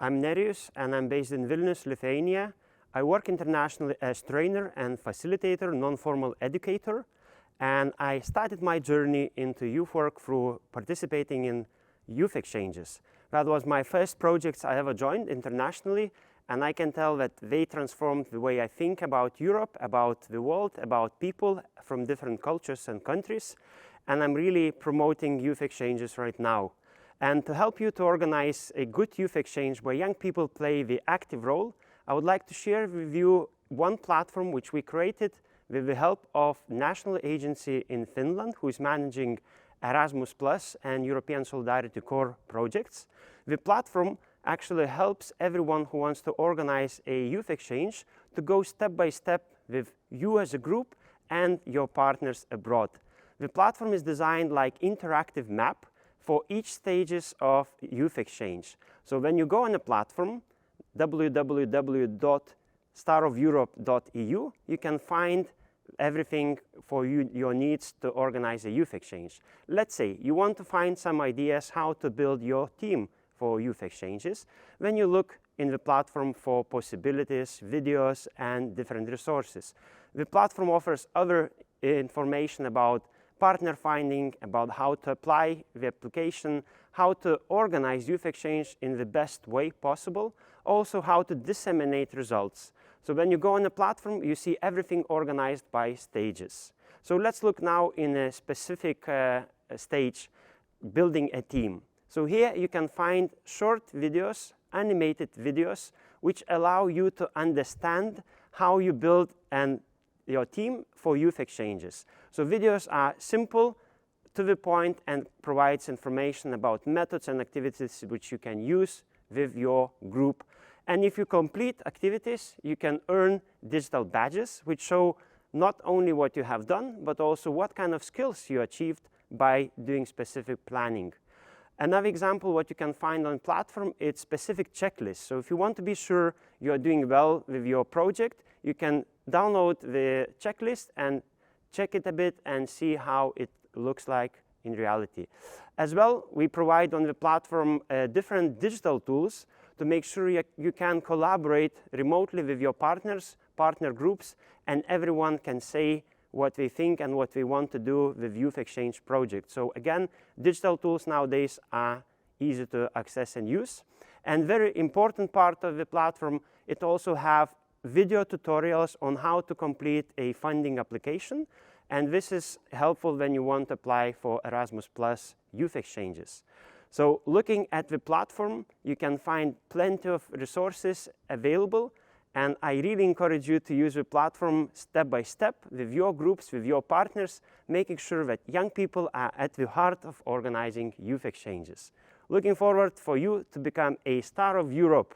I'm Nerijus, and I'm based in Vilnius, Lithuania. I work internationally as trainer and facilitator, non-formal educator, and I started my journey into youth work through participating in youth exchanges. That was my first projects I ever joined internationally, and I can tell that they transformed the way I think about Europe, about the world, about people from different cultures and countries, and I'm really promoting youth exchanges right now. And to help you to organize a good youth exchange where young people play the active role, I would like to share with you one platform which we created with the help of national agency in Finland, who is managing Erasmus Plus and European Solidarity Corps projects. The platform actually helps everyone who wants to organize a youth exchange to go step by step with you as a group and your partners abroad. The platform is designed like interactive map for each stages of youth exchange. So when you go on a platform, www.starofeurope.eu, you can find everything for your needs to organize a youth exchange. Let's say you want to find some ideas how to build your team for youth exchanges. Then you look in the platform for possibilities, videos, and different resources. The platform offers other information about partner finding, about how to apply the application, how to organize youth exchange in the best way possible, also how to disseminate results. So when you go on a platform, you see everything organized by stages. So let's look now in a specific stage, building a team. So here you can find short videos, animated videos, which allow you to understand how you build your team for youth exchanges. So videos are simple, to the point, and provides information about methods and activities which you can use with your group. And if you complete activities, you can earn digital badges, which show not only what you have done, but also what kind of skills you achieved by doing specific planning. Another example, what you can find on platform, it's specific checklists. So if you want to be sure you are doing well with your project, you can download the checklist and check it a bit and see how it looks like in reality. As well, we provide on the platform different digital tools to make sure you can collaborate remotely with your partners, partner groups, and everyone can say what they think and what they want to do with youth exchange projects. So again, digital tools nowadays are easy to access and use. And very important part of the platform, it also have video tutorials on how to complete a funding application. And this is helpful when you want to apply for Erasmus Plus youth exchanges. So looking at the platform, you can find plenty of resources available. And I really encourage you to use the platform step by step with your groups, with your partners, making sure that young people are at the heart of organizing youth exchanges. Looking forward for you to become a star of Europe.